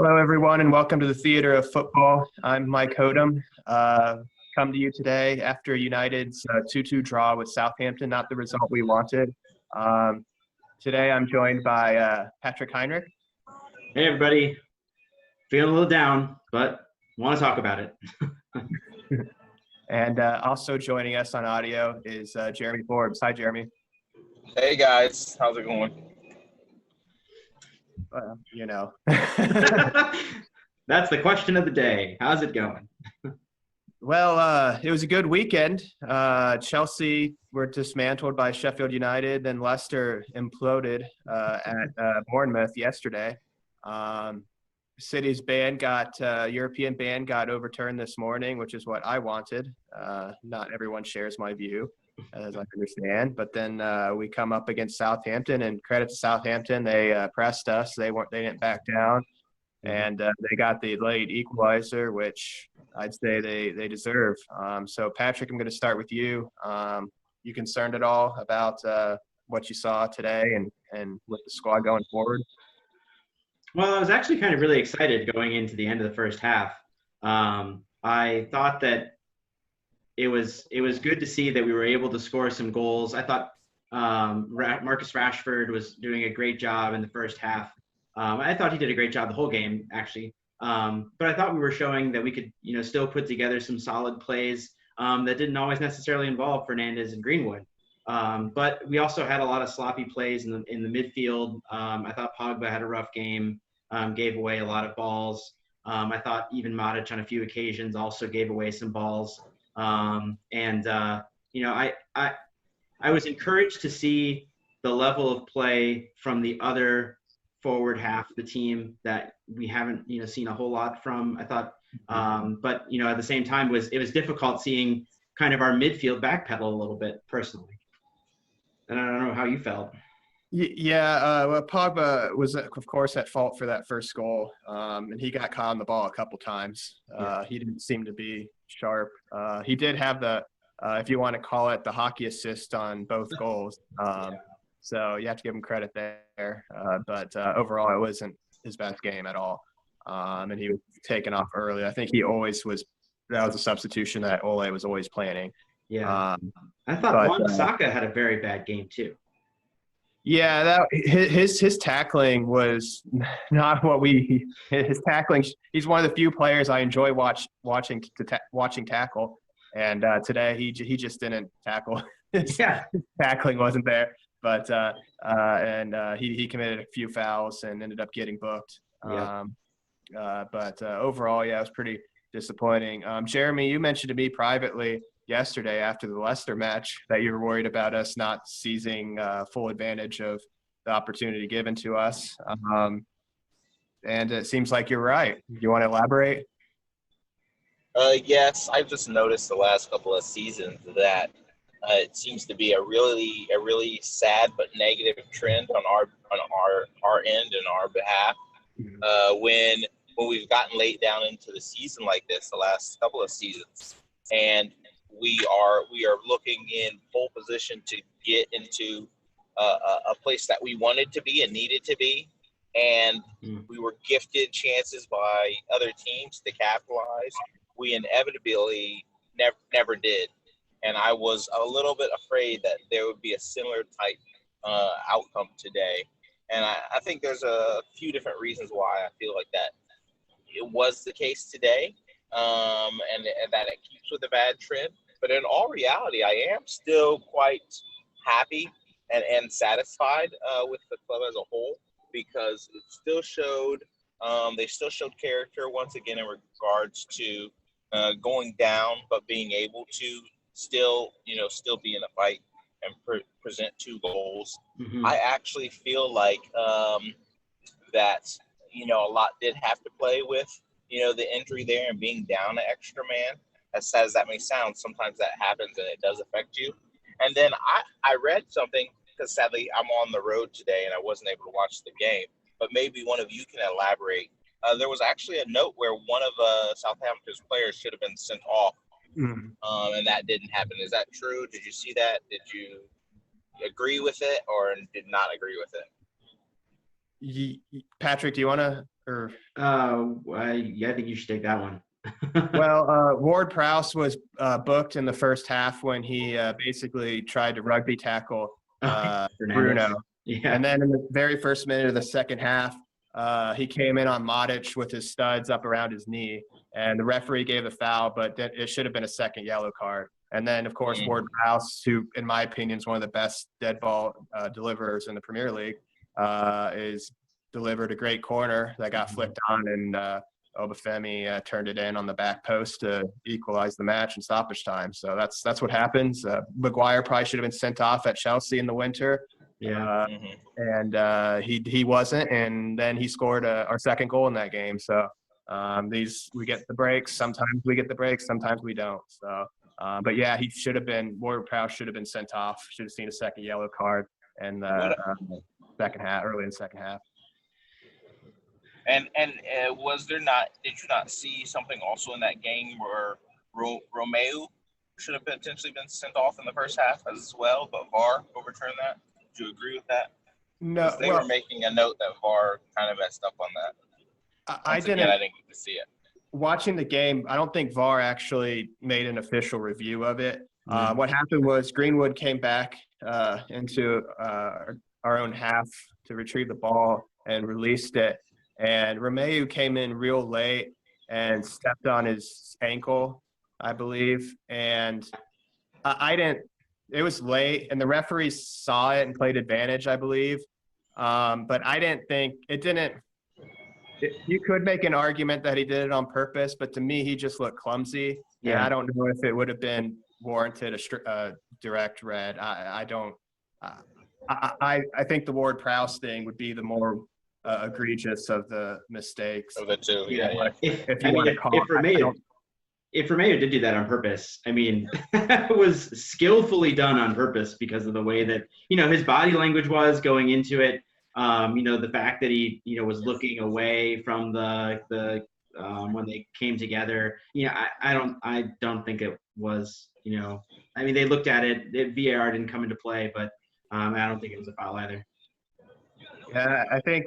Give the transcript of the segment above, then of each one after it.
Hello, everyone, and welcome to the Theater of Football. I'm Mike Hodem. Come to you today after United's 2-2 draw with Southampton, not the result we wanted. Today I'm joined by Patrick Heinrich. Hey, everybody. Feeling a little down, but want to talk about it. And also joining us on audio is Jeremy Forbes. Hi, Jeremy. Hey, guys. How's it going? That's the question of the day. How's it going? Well, it was a good weekend. Chelsea were dismantled by Sheffield United, then Leicester imploded at Bournemouth yesterday. City's ban European ban got overturned this morning, which is what I wanted. Not everyone shares my view, as I understand. But then we come up against Southampton, and credit to Southampton, they pressed us. They didn't back down, and they got the late equalizer, which I'd say they deserve. So Patrick, I'm going to start with you. You concerned at all about what you saw today and with the squad going forward? Well, I was actually kind of really excited going into the end of the first half. I thought that it was good to see that we were able to score some goals. I thought Marcus Rashford was doing a great job in the first half. I thought he did a great job the whole game, actually. But I thought we were showing that we could, still put together some solid plays that didn't always necessarily involve Fernandes and Greenwood. But we also had a lot of sloppy plays in the midfield. I thought Pogba had a rough game, gave away a lot of balls. I thought even Matic on a few occasions also gave away some balls. I was encouraged to see the level of play from the other forward half of the team that we haven't, seen a whole lot from. I thought, but at the same time, it was difficult seeing kind of our midfield backpedal a little bit personally. And I don't know how you felt. Yeah, well, Pogba was, of course, at fault for that first goal, and he got caught on the ball a couple times. He didn't seem to be sharp. He did have if you want to call it, the hockey assist on both goals. So you have to give him credit there. But overall, it wasn't his best game at all. And he was taken off early. I think he always was – that was a substitution that Ole was always planning. Yeah. I thought Wan-Bissaka had a very bad game too. Yeah, his tackling was not what his tackling. He's one of the few players I enjoy watching tackle, and today he just didn't tackle. His tackling wasn't there, but he committed a few fouls and ended up getting booked. Yeah. But overall, yeah, it was pretty disappointing. Jeremy, you mentioned to me privately yesterday after the Leicester match that you were worried about us not seizing full advantage of the opportunity given to us. And it seems like you're right. You want to elaborate? Yes, I've just noticed the last couple of seasons that it seems to be a really sad but negative trend on our end and our behalf. When we've gotten late down into the season like this, the last couple of seasons, and we are looking in pole position to get into a place that we wanted to be and needed to be, and we were gifted chances by other teams to capitalize. We inevitably never did, and I was a little bit afraid that there would be a similar type outcome today. And I think there's a few different reasons why I feel like that it was the case today, and that it keeps with a bad trend. But in all reality, I am still quite happy and satisfied with the club as a whole, because it still showed they still showed character once again in regards to going down, but being able to still be in a fight and present two goals. Mm-hmm. I actually feel like that a lot did have to play with the injury there and being down an extra man. As sad as that may sound, sometimes that happens and it does affect you. And then I read something, because sadly I'm on the road today and I wasn't able to watch the game, but maybe one of you can elaborate. There was actually a note where one of Southampton's players should have been sent off, and that didn't happen. Is that true? Did you see that? Did you agree with it or did not agree with it? Patrick, do you want to Or Yeah, I think you should take that one. well, Ward-Prowse was booked in the first half when he basically tried to rugby tackle Fernandez. Bruno. Yeah. And then in the very first minute of the second half, he came in on Modic with his studs up around his knee, and the referee gave a foul, but it should have been a second yellow card. And then, of course, Ward-Prowse, who, in my opinion, is one of the best dead ball deliverers in the Premier League, is delivered a great corner that got flicked on, and Obafemi turned it in on the back post to equalize the match in stoppage time. So that's what happens. Maguire probably should have been sent off at Chelsea in the winter. Yeah. And he wasn't, and then he scored our second goal in that game. So we get the breaks. Sometimes we get the breaks, sometimes we don't. So, but yeah, he should have been. Ward-Prowse should have been sent off. Should have seen a second yellow card in the second half, early in the second half. And was there not? Did you not see something also in that game where Romeu should have potentially been sent off in the first half as well, but VAR overturned that? Do you agree with that? No, they were making a note that VAR kind of messed up on that. I didn't get to see it. Watching the game, I don't think VAR actually made an official review of it. What happened was Greenwood came back into our own half to retrieve the ball and released it. And Romeu came in real late and stepped on his ankle, I believe. And I didn't – it was late, and the referees saw it and played advantage, I believe. But I didn't think – it didn't – you could make an argument that he did it on purpose, but to me, he just looked clumsy. Yeah. And I don't know if it would have been warranted a direct red. I don't I think the Ward-Prowse thing would be the more – egregious of the mistakes. Of the two, yeah. If Romeu did do that on purpose, I mean, it was skillfully done on purpose because of the way that, his body language was going into it. The fact that he, was looking away from the when they came together. I don't think it was, they looked at it. VAR didn't come into play, but I don't think it was a foul either. Yeah, I think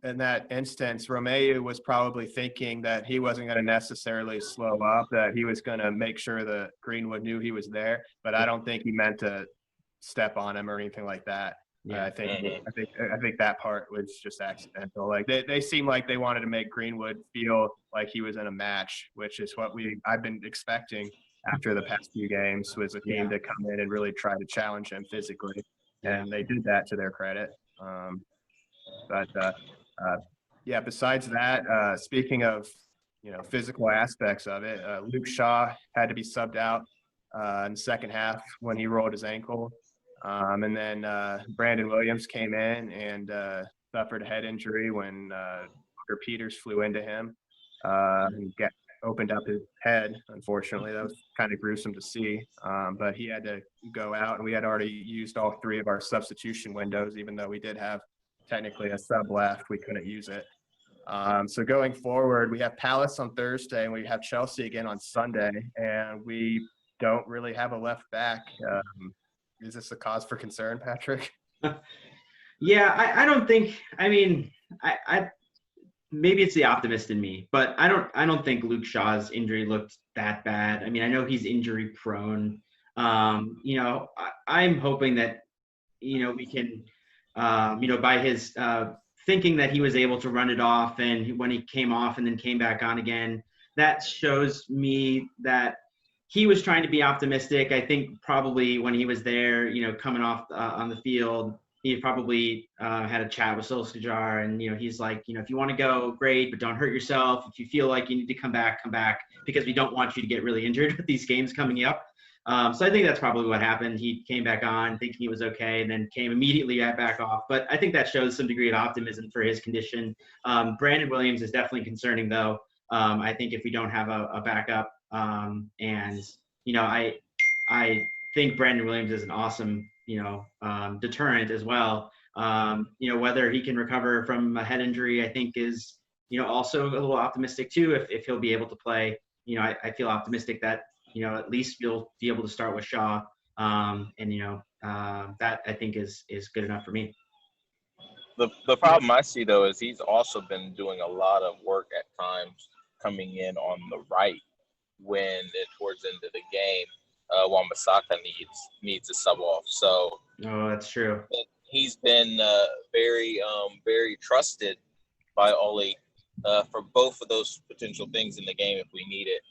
in that instance, Romeu was probably thinking that he wasn't going to necessarily slow up, that he was going to make sure that Greenwood knew he was there, but I don't think he meant to step on him or anything like that. Yeah, I think that part was just accidental. Like they seemed like they wanted to make Greenwood feel like he was in a match, which is what I've been expecting after the past few games, was a team to come in and really try to challenge him physically, and they did that to their credit. Besides that, speaking of, physical aspects of it, Luke Shaw had to be subbed out in the second half when he rolled his ankle. And then Brandon Williams came in and suffered a head injury when Walker Peters flew into him and opened up his head. Unfortunately, that was kind of gruesome to see. But he had to go out, and we had already used all three of our substitution windows, even though we did have technically a sub left. We couldn't use it. So going forward, we have Palace on Thursday, and we have Chelsea again on Sunday, and we don't really have a left back. Is this a cause for concern, Patrick? Yeah, I don't think. I mean, I maybe it's the optimist in me, but I don't think Luke Shaw's injury looked that bad. I mean, I know he's injury prone. I'm hoping that we can, by his thinking that he was able to run it off, and when he came off and then came back on again, that shows me that he was trying to be optimistic. I think probably when he was there, coming off on the field, he probably had a chat with Solskjaer, and he's like, if you want to go, great, but don't hurt yourself. If you feel like you need to come back, because we don't want you to get really injured with these games coming up. So I think that's probably what happened. He came back on thinking he was okay, and then came immediately back off. But I think that shows some degree of optimism for his condition. Brandon Williams is definitely concerning, though. I think if we don't have a backup, I think Brandon Williams is an awesome, deterrent as well. Whether he can recover from a head injury, I think is, also a little optimistic too, if he'll be able to play. I feel optimistic that, at least you'll be able to start with Shaw. That I think is good enough for me. The problem I see though is he's also been doing a lot of work at times coming in on the right when towards the end of the game, while Masaka needs a sub off. So Oh, that's true. he's been very trusted by Ole for both of those potential things in the game if we need it.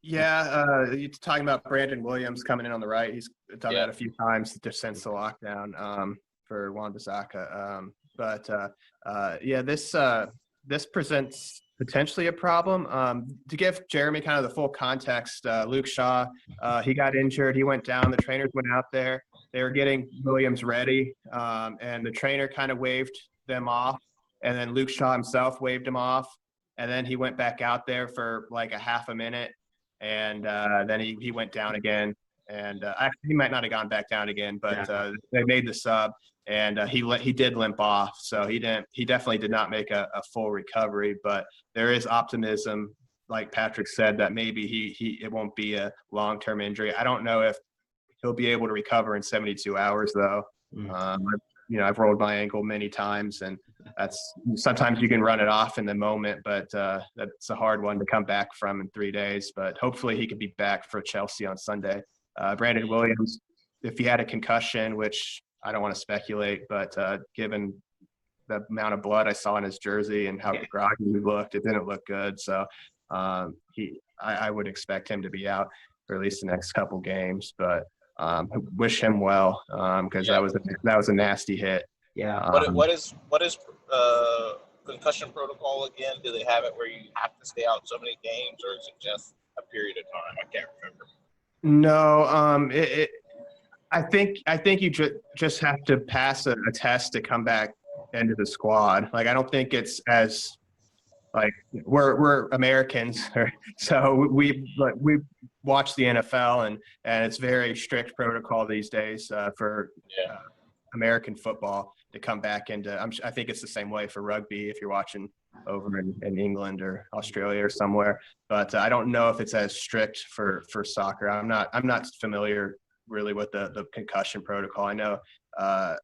Yeah, you're talking about Brandon Williams coming in on the right. He's done that a few times just since the lockdown for Wan-Bissaka. This presents potentially a problem. To give Jeremy kind of the full context, Luke Shaw, he got injured. He went down. The trainers went out there. They were getting Williams ready, and the trainer kind of waved them off, and then Luke Shaw himself waved him off, and then he went back out there for like a half a minute. And then he went down again, and actually he might not have gone back down again, but they made the sub, and he did limp off, so he definitely did not make a full recovery. But there is optimism, like Patrick said, that maybe it won't be a long-term injury. I don't know if he'll be able to recover in 72 hours though. I've rolled my ankle many times, and sometimes you can run it off in the moment, but that's a hard one to come back from in 3 days. But hopefully he could be back for Chelsea on Sunday. Brandon Williams, if he had a concussion, which I don't want to speculate, but given the amount of blood I saw in his jersey and how groggy he looked, it didn't look good. So I would expect him to be out for at least the next couple games. But wish him well, because that was a nasty hit. Yeah. What is concussion protocol again? Do they have it where you have to stay out so many games, or is it just a period of time? I can't remember. No, I think you just have to pass a test to come back into the squad. Like, I don't think it's as like we're Americans, so we watch the NFL, and it's very strict protocol these days for American football to come back into. I think it's the same way for rugby if you're watching over in England or Australia or somewhere. But I don't know if it's as strict for soccer. I'm not familiar really with the concussion protocol. I know I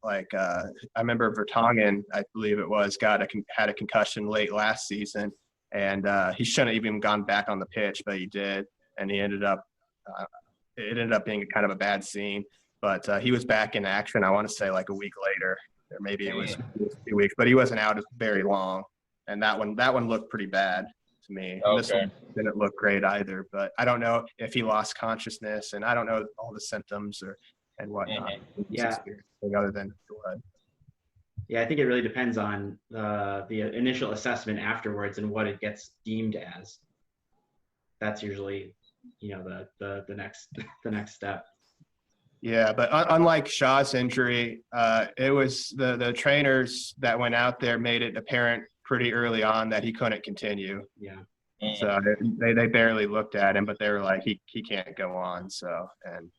remember Vertonghen, I believe it was, had a concussion late last season, and he shouldn't have even gone back on the pitch, but he did, and he ended up it ended up being kind of a bad scene. But he was back in action, I want to say like a week later, or maybe it was 2 weeks, but he wasn't out very long. And that one looked pretty bad to me. Okay. This one didn't look great either, but I don't know if he lost consciousness, and I don't know all the symptoms and whatnot. Yeah. Other than blood. Yeah, I think it really depends on the initial assessment afterwards and what it gets deemed as. That's usually, the next step. Yeah, but unlike Shaw's injury, it was the trainers that went out there made it apparent pretty early on that he couldn't continue. Yeah. So they barely looked at him, but they were like, he can't go on. So, and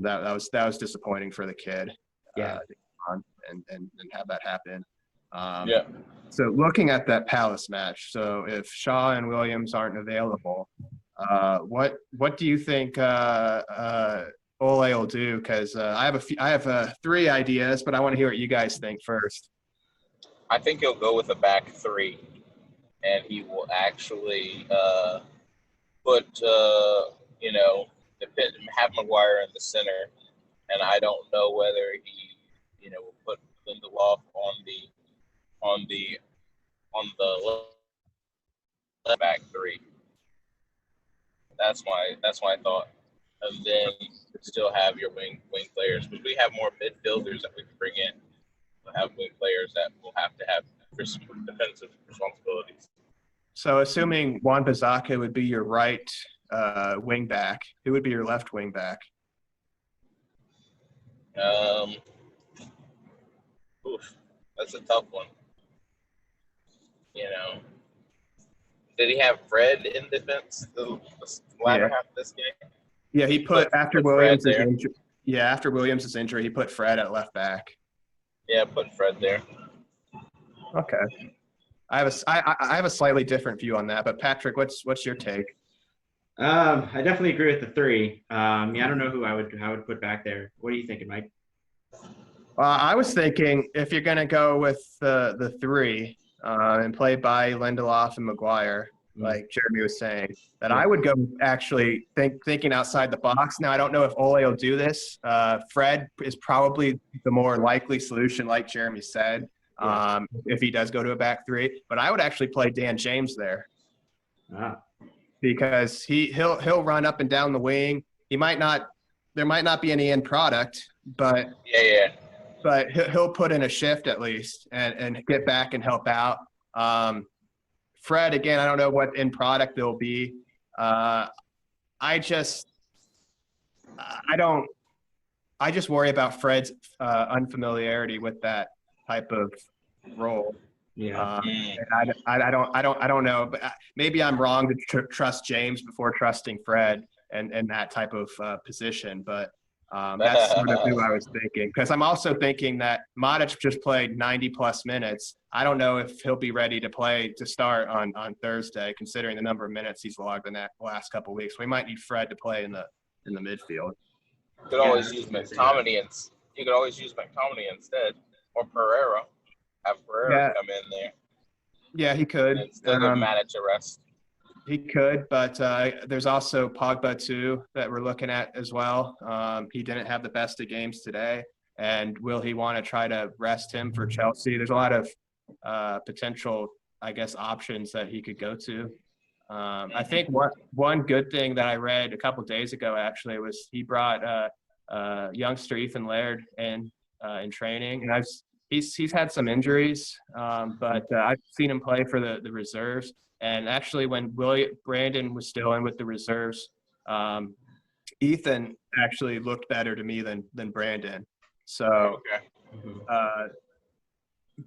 that was disappointing for the kid. Yeah. And have that happen. So looking at that Palace match, so if Shaw and Williams aren't available, what do you think Ole will do? Because I have 3 ideas, but I want to hear what you guys think first. I think he'll go with a back 3, and he will actually put have Maguire in the center, and I don't know whether he will put Lindelof on the left back 3. That's my thought. And then still have your wing players, because we have more midfielders that we can bring in. We'll have wing players that will have to have defensive responsibilities. So assuming Wan-Bissaka would be your right wing back, who would be your left wing back? That's a tough one. Did he have Fred in defense the latter half of this game? Yeah, he put after Williams' injury. Yeah, after Williams' injury, he put Fred at left back. Yeah, put Fred there. Okay. I have a slightly different view on that, but Patrick, what's your take? I definitely agree with the 3. I don't know who I would put back there. What are you thinking, Mike? I was thinking if you're going to go with the three and play by Lindelof and Maguire, like Jeremy was saying, that Yeah. I would go actually thinking outside the box. Now, I don't know if Ole will do this. Fred is probably the more likely solution, like Jeremy said, if he does go to a back three. But I would actually play Dan James there because he'll run up and down the wing. He might not – there might not be any end product, but – Yeah. but he'll put in a shift at least and get back and help out. Fred, again, I don't know what end product there'll be. I just worry about Fred's unfamiliarity with that type of role. Yeah. And I don't know, but maybe I'm wrong to trust James before trusting Fred and that type of position, but that's sort of who I was thinking. Because I'm also thinking that Modic just played 90-plus minutes. I don't know if he'll be ready to start on Thursday, considering the number of minutes he's logged in that last couple of weeks. We might need Fred to play in the midfield. You could always use McTominay instead, or Pereira. Have Pereira come in there. Yeah, he could. Instead of Matic to rest. He could, but there's also Pogba too that we're looking at as well. He didn't have the best of games today, and will he want to try to rest him for Chelsea? There's a lot of potential, I guess, options that he could go to. I think one good thing that I read a couple of days ago actually was he brought youngster Ethan Laird in training, and he's had some injuries, but I've seen him play for the reserves. And actually, when Brandon was still in with the reserves, Ethan actually looked better to me than Brandon. So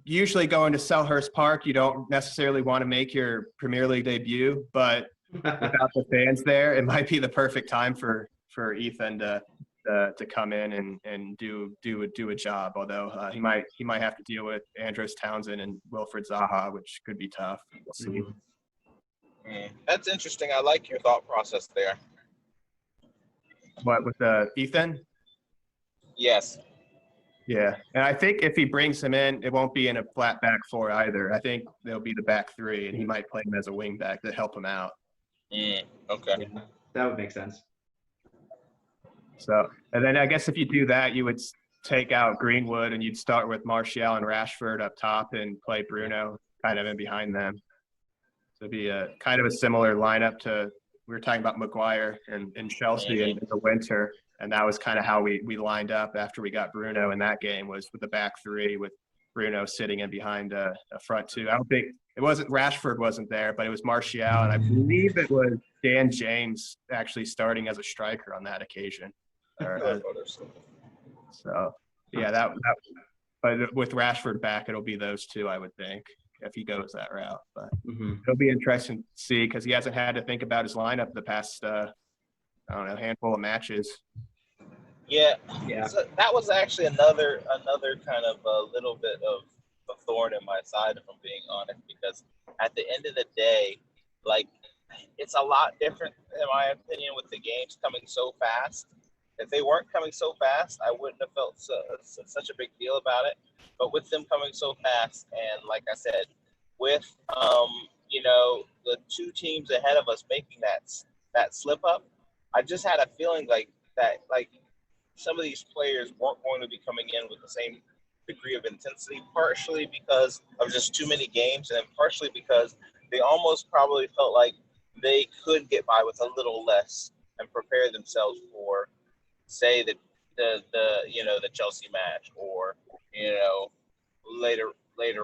usually going to Selhurst Park, you don't necessarily want to make your Premier League debut, but without the fans there, it might be the perfect time for Ethan to come in and do a job. Although he might have to deal with Andros Townsend and Wilfred Zaha, which could be tough. We'll see. That's interesting. I like your thought process there. What, with Ethan? Yes. Yeah, and I think if he brings him in, it won't be in a flat back four either. I think there'll be the back three, and he might play him as a wing back to help him out. Okay. Yeah, that would make sense. So, and then I guess if you do that, you would take out Greenwood, and you'd start with Martial and Rashford up top and play Bruno kind of in behind them. So it'd be a kind of a similar lineup to we were talking about Maguire and Chelsea in the winter, and that was kind of how we lined up after we got Bruno in that game, was with the back three with Bruno sitting in behind a front two. I don't think it wasn't Rashford wasn't there, but it was Martial, and I believe it was Dan James actually starting as a striker on that occasion. So yeah, but with Rashford back, it'll be those two, I would think, if he goes that route. But it'll be interesting to see because he hasn't had to think about his lineup the past handful of matches. Yeah. So that was actually another kind of a little bit of a thorn in my side, if I'm being honest, because at the end of the day, like, it's a lot different, in my opinion, with the games coming so fast. If they weren't coming so fast, I wouldn't have felt such a big deal about it. But with them coming so fast, and like I said, with the two teams ahead of us making that slip up, I just had a feeling like some of these players weren't going to be coming in with the same degree of intensity, partially because of just too many games, and partially because they almost probably felt like they could get by with a little less and prepare themselves for, say, the Chelsea match, or later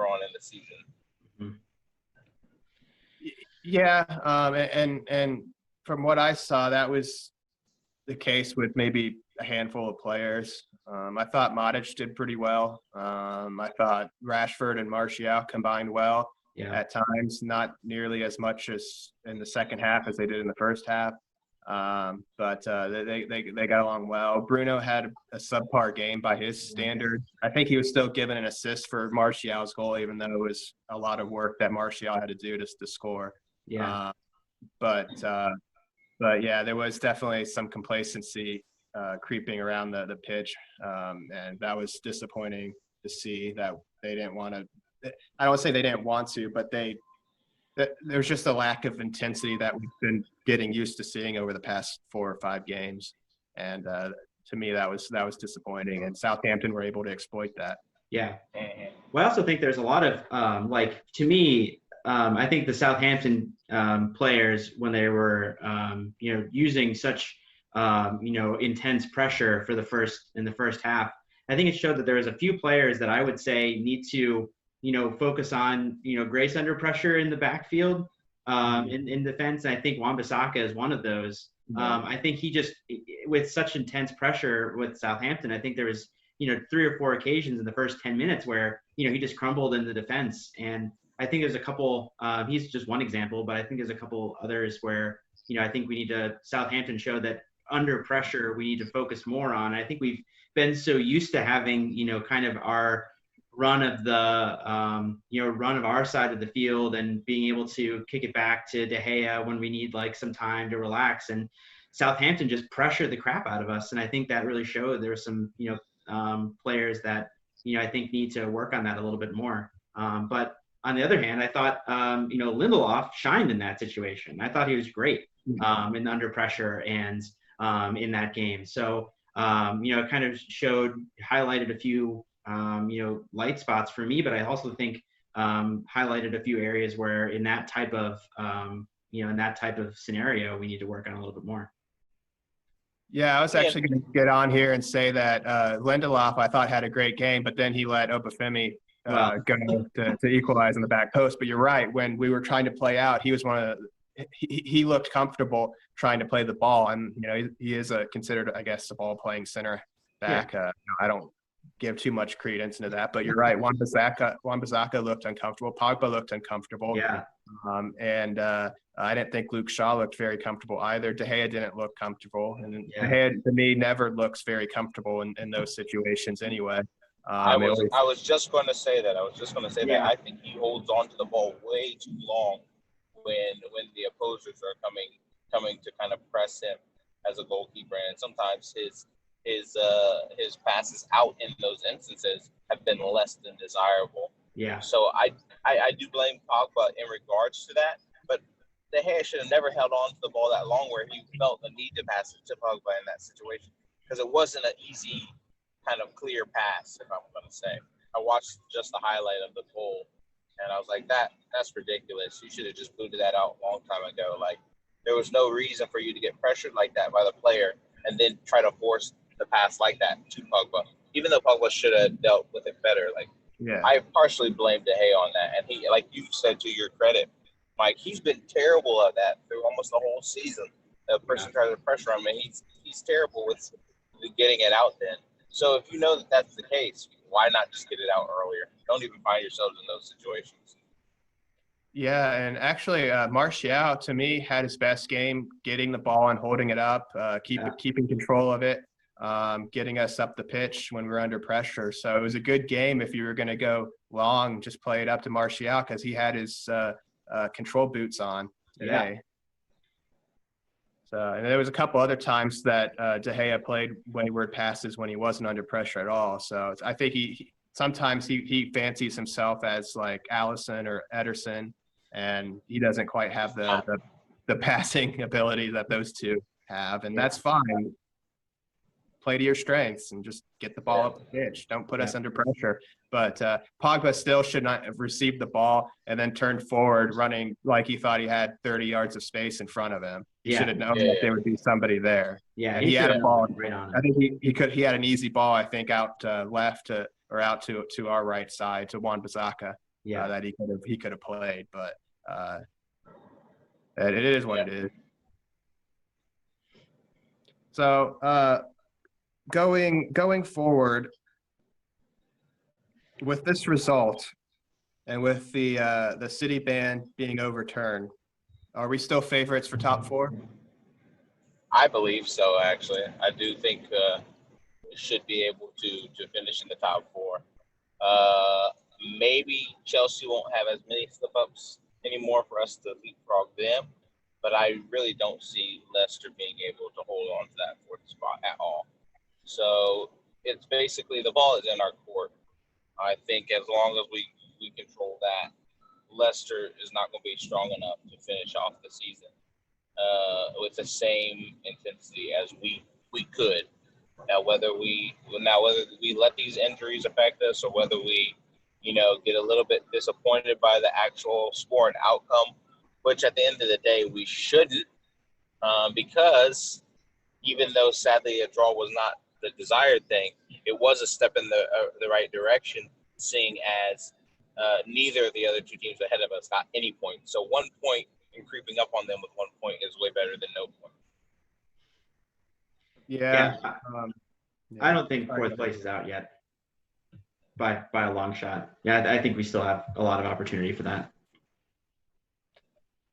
on in the season. Yeah, and from what I saw, that was the case with maybe a handful of players. I thought Modic did pretty well. I thought Rashford and Martial combined well at times, not nearly as much as in the second half as they did in the first half. But they got along well. Bruno had a subpar game by his standards. I think he was still given an assist for Martial's goal, even though it was a lot of work that Martial had to do to score. Yeah. But yeah, there was definitely some complacency creeping around the pitch, and that was disappointing to see that they didn't want to. I don't say they didn't want to, but there's just a lack of intensity that we've been getting used to seeing over the past 4 or 5 games, and to me that was disappointing. And Southampton were able to exploit that. Yeah. Well, I also think there's a lot of to me, I think the Southampton players, when they were using such intense pressure in the first half, I think it showed that there was a few players that I would say need to focus on grace under pressure in the backfield, in defense. And I think Wan-Bissaka is one of those. I think he just, with such intense pressure with Southampton, I think there was 3 or 4 occasions in the first 10 minutes where he just crumbled in the defense. And I think there's a couple, he's just one example, but I think there's a couple others where I think Southampton showed that under pressure we need to focus more on. I think we've been so used to having kind of our run of our side of the field and being able to kick it back to De Gea when we need some time to relax, and Southampton just pressured the crap out of us. And I think that really showed there were some players that I think need to work on that a little bit more. But on the other hand, I thought Lindelof shined in that situation. I thought he was great in under pressure and in that game. So it kind of highlighted a few light spots for me, but I also think highlighted a few areas where in that type of scenario we need to work on a little bit more. Yeah, I was actually going to get on here and say that Lindelof, I thought, had a great game, but then he let Obafemi go to equalize in the back post. But you're right. When we were trying to play out, he was he looked comfortable trying to play the ball. And, he is considered, I guess, a ball-playing center back. Yeah. I don't give too much credence into that. But you're right. Wan-Bissaka looked uncomfortable. Pogba looked uncomfortable. Yeah. And I didn't think Luke Shaw looked very comfortable either. De Gea didn't look comfortable. And De Gea, to me, never looks very comfortable in those situations anyway. I was just going to say that. That I think he holds on to the ball way too long when the opposers are coming to kind of press him as a goalkeeper. And sometimes his passes out in those instances have been less than desirable. Yeah. So I do blame Pogba in regards to that, but De Gea should have never held on to the ball that long where he felt the need to pass it to Pogba in that situation, because it wasn't an easy kind of clear pass, if I'm going to say. I watched just the highlight of the goal, and I was like, that's ridiculous. You should have just booted that out a long time ago. There was no reason for you to get pressured like that by the player and then try to force the pass like that to Pogba, even though Pogba should have dealt with it better. I partially blame De Gea on that. And he, like you said, to your credit, Mike, he's been terrible at that through almost the whole season. The person tries to pressure him, and he's terrible with getting it out then. So if you know that that's the case, why not just get it out earlier? Don't even find yourselves in those situations. Yeah, and actually, Martial, to me, had his best game getting the ball and holding it up, keeping control of it, getting us up the pitch when we were under pressure. So it was a good game. If you were going to go long, just play it up to Martial because he had his control boots on today. Yeah. So, and there was a couple other times that De Gea played wayward passes when he wasn't under pressure at all. So I think sometimes he fancies himself as like Alisson or Ederson, and he doesn't quite have the passing ability that those two have, and that's fine. Play to your strengths and just get the ball up the pitch. Don't put us under pressure. But Pogba still should not have received the ball and then turned forward running like he thought he had 30 yards of space in front of him. He should have known that there would be somebody there. Yeah, and he had a ball. Right on I think he had an easy ball, I think, out left or out to our right side to Wan-Bissaka that he could have played. But it is what it is. So going forward with this result and with the City ban being overturned, are we still favorites for top 4? I believe so, actually. I do think we should be able to finish in the top 4. Maybe Chelsea won't have as many slip-ups anymore for us to leapfrog them, but I really don't see Leicester being able to hold on to that 4th spot at all. So it's basically the ball is in our court. I think as long as we control that, Leicester is not going to be strong enough to finish off the season with the same intensity as we could. Now whether we let these injuries affect us or whether we, get a little bit disappointed by the actual score and outcome, which at the end of the day we shouldn't, because even though sadly a draw was not the desired thing, it was a step in the right direction, seeing as neither of the other two teams ahead of us got any points. So 1 point and creeping up on them with 1 point is way better than no point. Yeah. I don't think fourth place is out yet by a long shot. Yeah, I think we still have a lot of opportunity for that.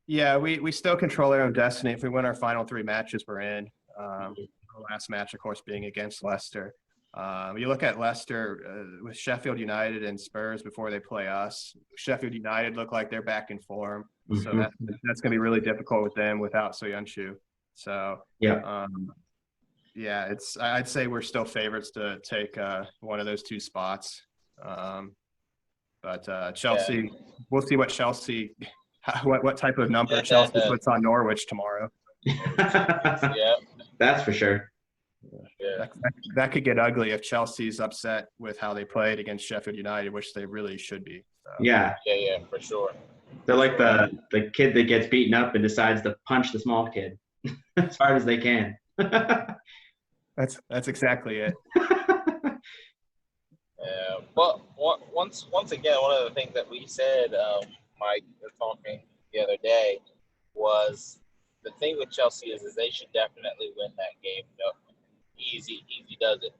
Yeah, we still control our own destiny. If we win our final 3 matches, we're in. Our last match, of course, being against Leicester. You look at Leicester with Sheffield United and Spurs before they play us. Sheffield United look like they're back in form, so that's going to be really difficult with them without Soyuncu. So I'd say we're still favorites to take one of those 2 spots. But Chelsea, we'll see what Chelsea, what type of number Chelsea puts on Norwich tomorrow. Yeah, that's for sure. Yeah. That could get ugly if Chelsea's upset with how they played against Sheffield United, which they really should be. So. Yeah, for sure. They're like the kid that gets beaten up and decides to punch the small kid as hard as they can. That's exactly it. But once again, one of the things that we said, Mike, talking the other day, was the thing with Chelsea is they should definitely win that game. No, easy does it.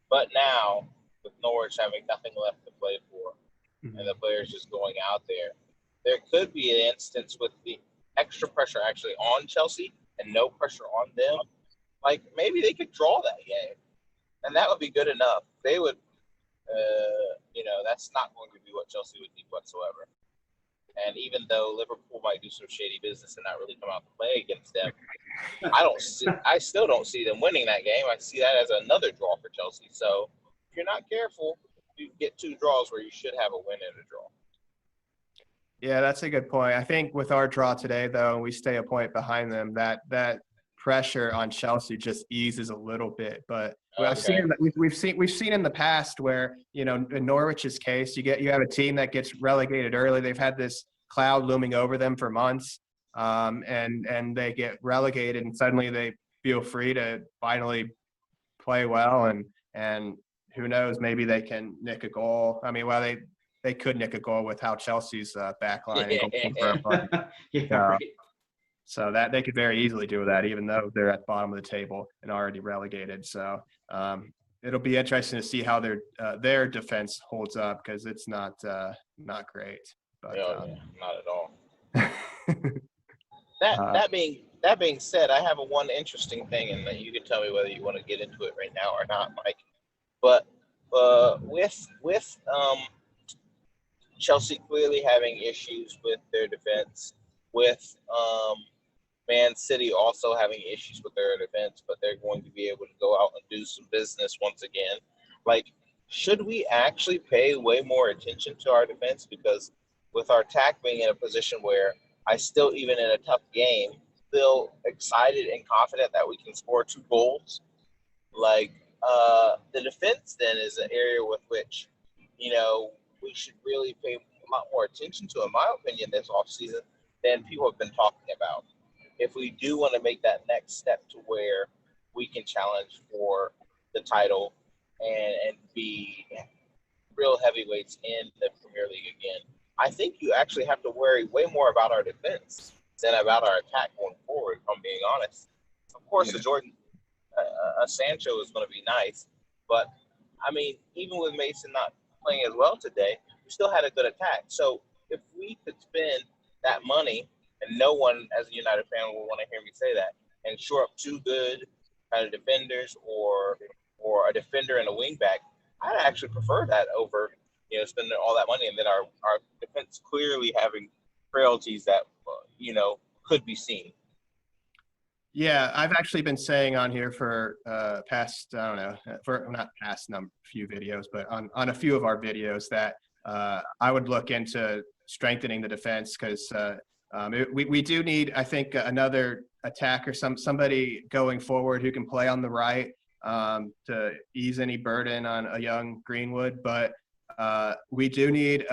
But now, with Norwich having nothing left to play for, and the players just going out there could be an instance with the extra pressure actually on Chelsea and no pressure on them. Like, maybe they could draw that game, and that would be good enough. They would, that's not going to be what Chelsea would need whatsoever. And even though Liverpool might do some shady business and not really come out to play against them, I still don't see them winning that game. I see that as another draw for Chelsea. So if you're not careful, you get 2 draws where you should have a win and a draw. Yeah, that's a good point. I think with our draw today, though, we stay a point behind them. That pressure on Chelsea just eases a little bit. But we've seen in the past where, in Norwich's case, you have a team that gets relegated early. They've had this cloud looming over them for months, and they get relegated, and suddenly they feel free to finally play well, and who knows, maybe they can nick a goal. I mean, they could nick a goal with how Chelsea's backline and goal. So that they could very easily do that, even though they're at the bottom of the table and already relegated. So it'll be interesting to see how their defense holds up, because it's not great. But, not at all. That being said, I have one interesting thing, and you can tell me whether you want to get into it right now or not, Mike. But with Chelsea clearly having issues with their defense, with Man City also having issues with their defense, but they're going to be able to go out and do some business once again. Like, should we actually pay way more attention to our defense? Because with our attack being in a position where I still, even in a tough game, feel excited and confident that we can score 2 goals. Like, the defense then is an area with which, we should really pay a lot more attention to, in my opinion, this offseason than people have been talking about. If we do want to make that next step to where we can challenge for the title and be real heavyweights in the Premier League again, I think you actually have to worry way more about our defense than about our attack going forward, if I'm being honest. Of course, the Jordan Sancho is going to be nice, but, I mean, even with Mason not playing as well today, we still had a good attack. So if we could spend that money, and no one as a United fan will want to hear me say that, and shore up 2 good kind of defenders or a defender and a wing back, I'd actually prefer that over, spending all that money and then our defense clearly having frailties that, could be seen. Yeah, I've actually been saying on here for past, I don't know, for not past few videos, but on a few of our videos that I would look into strengthening the defense because we do need, I think, another attacker, somebody going forward who can play on the right to ease any burden on a young Greenwood. But we do need,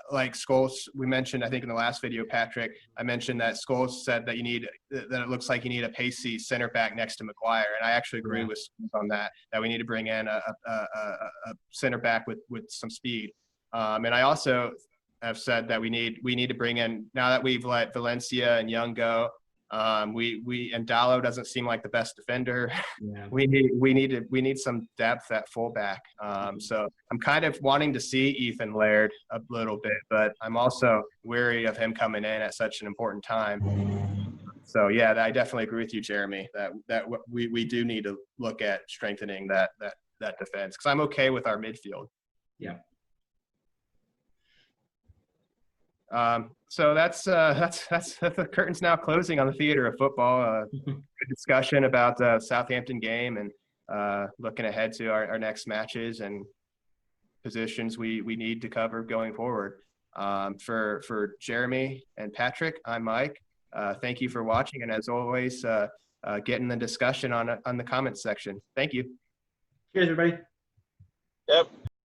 like Scholes, we mentioned, I think in the last video, Patrick, I mentioned that Scholes said that that it looks like you need a pacey center back next to Maguire. And I actually agree with Scholes on that we need to bring in a center back with some speed. And I also have said that we need to bring in, now that we've let Valencia and Young go, and Dallo doesn't seem like the best defender. Yeah. We need some depth at fullback. So I'm kind of wanting to see Ethan Laird a little bit, but I'm also wary of him coming in at such an important time. So yeah, I definitely agree with you, Jeremy, that we do need to look at strengthening that defense, because I'm okay with our midfield. Yeah. So that's the curtain's now closing on the theater of football. Good discussion about the Southampton game and looking ahead to our next matches and positions we need to cover going forward. For Jeremy and Patrick, I'm Mike. Thank you for watching, and as always, get in the discussion on the comments section. Thank you. Cheers, everybody. Yep.